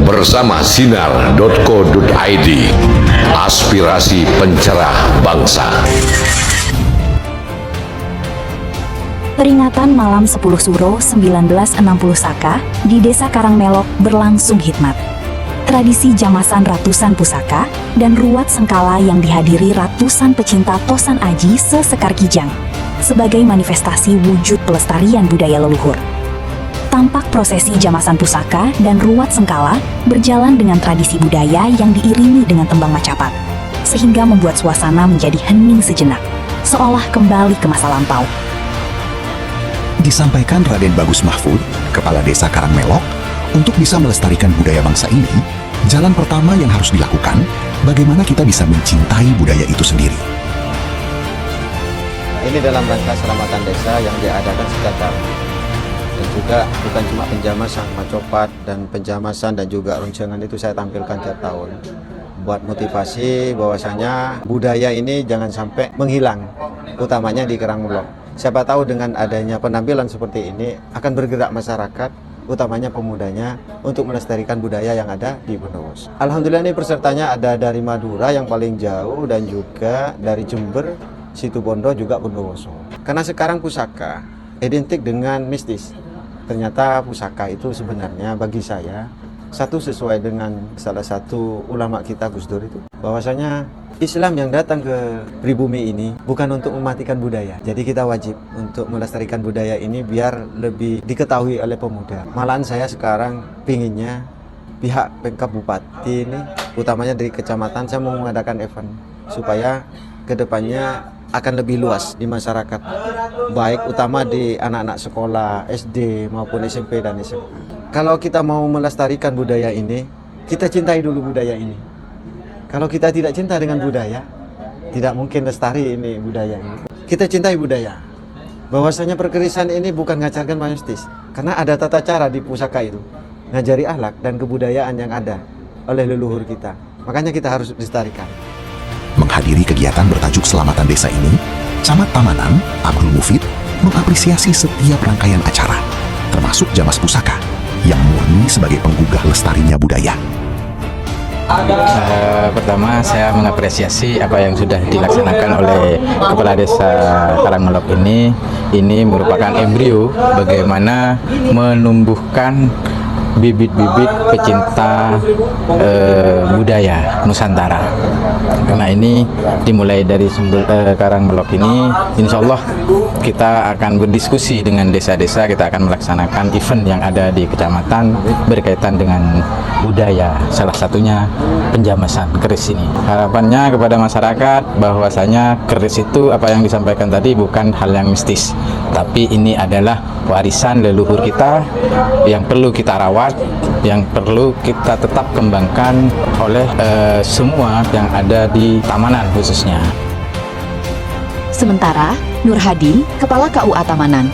bersama sinar.co.id, aspirasi pencerah bangsa. Peringatan malam 10 Suro 1960 Saka di Desa Karangmelok berlangsung hikmat. Tradisi jamasan ratusan pusaka dan ruat sengkala yang dihadiri ratusan pecinta Tosan Aji sesekar Kijang sebagai manifestasi wujud pelestarian budaya leluhur. Tampak prosesi jamasan pusaka dan ruat sengkala berjalan dengan tradisi budaya yang diiringi dengan tembang macapat, sehingga membuat suasana menjadi hening sejenak, seolah kembali ke masa lampau. Disampaikan Raden Bagus Mahfud, Kepala Desa Karangmelok, untuk bisa melestarikan budaya bangsa ini, jalan pertama yang harus dilakukan, bagaimana kita bisa mencintai budaya itu sendiri. Ini dalam rangka selamatan desa yang diadakan setiap tahun. Dan juga bukan cuma penjamasan macopat dan penjamasan dan juga roncengan itu saya tampilkan tiap tahun. Buat motivasi bahwasanya budaya ini jangan sampai menghilang, utamanya di Karangmelok. Siapa tahu dengan adanya penampilan seperti ini akan bergerak masyarakat, utamanya pemudanya, untuk melestarikan budaya yang ada di Bondowoso. Alhamdulillah ini pesertanya ada dari Madura yang paling jauh dan juga dari Jember, Situbondo juga Bondowoso. Karena sekarang pusaka identik dengan mistis. Ternyata pusaka itu sebenarnya bagi saya satu sesuai dengan salah satu ulama kita Gus Dur itu, bahwasanya Islam yang datang ke pribumi ini bukan untuk mematikan budaya. Jadi kita wajib untuk melestarikan budaya ini biar lebih diketahui oleh pemuda. Malahan saya sekarang pinginnya pihak Pemkab Bupati ini, utamanya dari kecamatan, saya mau mengadakan event supaya kedepannya akan lebih luas di masyarakat, baik utama di anak-anak sekolah SD maupun SMP dan SMA. Kalau kita mau melestarikan budaya ini, kita cintai dulu budaya ini. Kalau kita tidak cinta dengan budaya, tidak mungkin lestari ini budaya ini. Kita cintai budaya. Bahwasanya perkerisan ini bukan ngajarkan mistis, karena ada tata cara di pusaka itu, ngajari akhlak dan kebudayaan yang ada oleh leluhur kita. Makanya kita harus lestarikan. Menghadiri kegiatan bertajuk Selamatan Desa ini, Camat Tamanan, Abdul Mufid, mengapresiasi setiap rangkaian acara, termasuk jamas pusaka, yang murni sebagai penggugah lestarinya budaya. Pertama saya mengapresiasi apa yang sudah dilaksanakan oleh Kepala Desa Karangmelok ini merupakan embrio bagaimana menumbuhkan bibit-bibit pecinta budaya Nusantara. Karena ini dimulai dari Karangmelok ini, insya Allah kita akan berdiskusi dengan desa-desa, kita akan melaksanakan event yang ada di kecamatan berkaitan dengan budaya, salah satunya penjamasan keris ini. Harapannya kepada masyarakat bahwasanya keris itu apa yang disampaikan tadi bukan hal yang mistis, tapi ini adalah warisan leluhur kita yang perlu kita rawat, yang perlu kita tetap kembangkan oleh semua yang ada di Tamanan khususnya. Sementara, Nur Hadi, Kepala KUA Tamanan,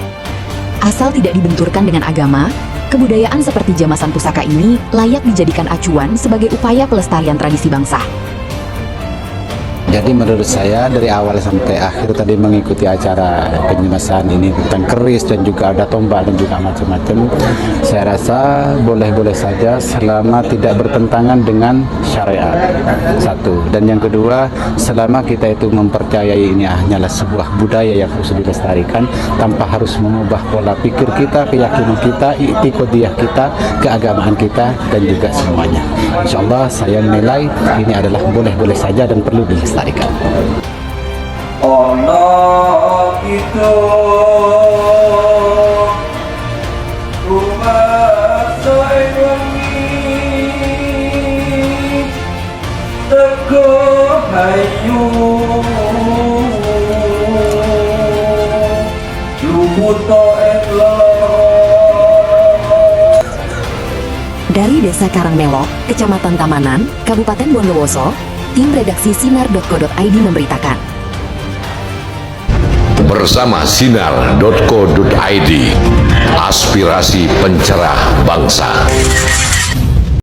asal tidak dibenturkan dengan agama, kebudayaan seperti jamasan pusaka ini layak dijadikan acuan sebagai upaya pelestarian tradisi bangsa. Jadi menurut saya dari awal sampai akhir tadi mengikuti acara penyemasan ini tentang keris dan juga ada tombak dan juga macam-macam, saya rasa boleh-boleh saja selama tidak bertentangan dengan syariat, satu. Dan yang kedua, selama kita itu mempercayai ini hanyalah sebuah budaya yang harus dilestarikan tanpa harus mengubah pola pikir kita, keyakinan kita, i'tiqadiyah kita, keagamaan kita, dan juga semuanya. Insya Allah saya menilai ini adalah boleh-boleh saja dan perlu dilestarikan. Ono itu kumasa wengi teko hayu lumuto Dari Desa Karangmelok, Kecamatan Tamanan, Kabupaten Bondowoso, tim redaksi sinar.co.id memberitakan. Bersama sinar.co.id, aspirasi pencerah bangsa.